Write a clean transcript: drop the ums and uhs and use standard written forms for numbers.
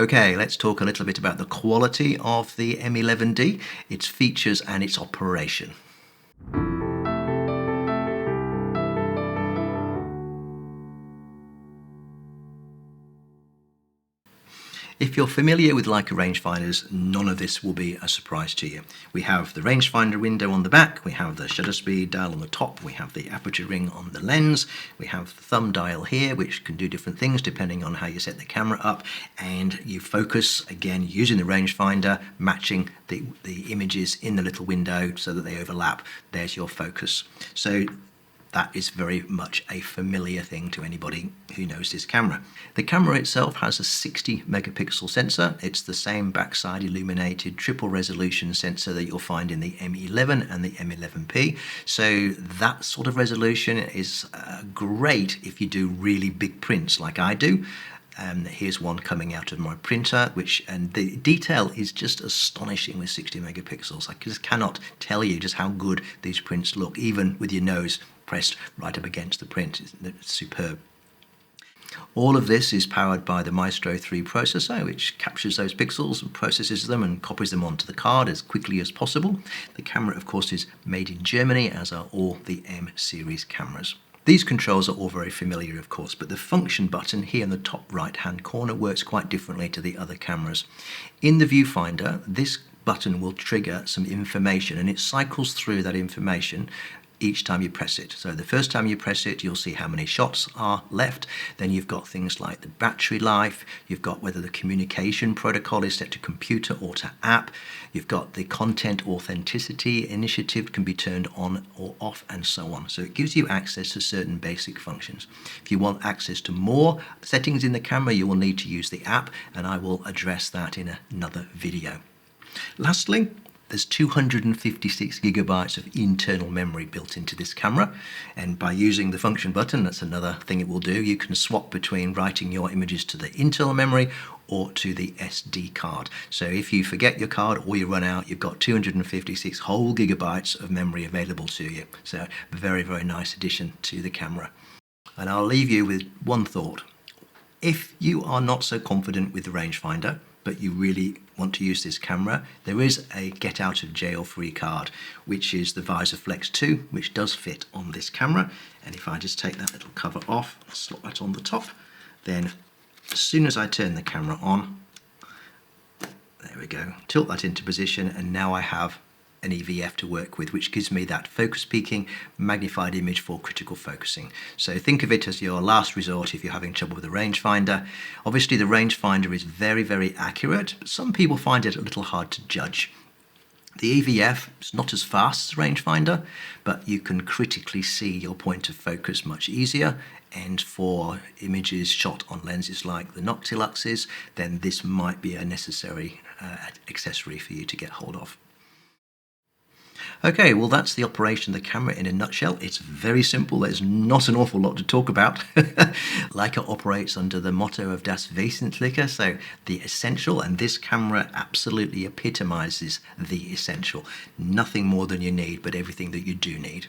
Okay, let's talk a little bit about the quality of the M11D, its features and its operation. If you're familiar with Leica rangefinders, none of this will be a surprise to you. We have the rangefinder window on the back, we have the shutter speed dial on the top, we have the aperture ring on the lens, we have the thumb dial here, which can do different things depending on how you set the camera up, and you focus, again, using the rangefinder, matching the images in the little window so that they overlap. There's your focus. So that is very much a familiar thing to anybody who knows this camera. The camera itself has a 60 megapixel sensor. It's the same backside illuminated triple resolution sensor that you'll find in the M11 and the M11P. So that sort of resolution is great if you do really big prints like I do. Here's one coming out of my printer, and the detail is just astonishing with 60 megapixels. I just cannot tell you just how good these prints look, even with your nose pressed right up against the print. It's superb. All of this is powered by the Maestro 3 processor, which captures those pixels and processes them and copies them onto the card as quickly as possible. The camera, of course, is made in Germany, as are all the M series cameras. These controls are all very familiar, of course, but the function button here in the top right-hand corner works quite differently to the other cameras. In the viewfinder, this button will trigger some information, and it cycles through that information each time you press it. So the first time you press it, you'll see how many shots are left. Then you've got things like the battery life. You've got whether the communication protocol is set to computer or to app. You've got the content authenticity initiative can be turned on or off, and so on. So it gives you access to certain basic functions. If you want access to more settings in the camera, you will need to use the app, and I will address that in another video. Lastly, there's 256 gigabytes of internal memory built into this camera, and by using the function button, that's another thing it will do, you can swap between writing your images to the internal memory or to the SD card. So if you forget your card or you run out, you've got 256 whole gigabytes of memory available to you. So very, very nice addition to the camera. And I'll leave you with one thought. If you are not so confident with the rangefinder, but you really want to use this camera, there is a get out of jail free card, which is the Visor Flex 2, which does fit on this camera. And if I just take that little cover off, slot that on the top, then as soon as I turn the camera on, there we go, tilt that into position, and now I have an EVF to work with, which gives me that focus peaking magnified image for critical focusing. So think of it as your last resort if you're having trouble with the rangefinder. Obviously the rangefinder is very, very accurate, but some people find it a little hard to judge. The EVF is not as fast as the rangefinder, but you can critically see your point of focus much easier, and for images shot on lenses like the Noctiluxes, then this might be a necessary accessory for you to get hold of. Okay, well that's the operation of the camera in a nutshell. It's very simple, there's not an awful lot to talk about. Leica operates under the motto of Das Wesentliche, so the essential, and this camera absolutely epitomizes the essential. Nothing more than you need, but everything that you do need.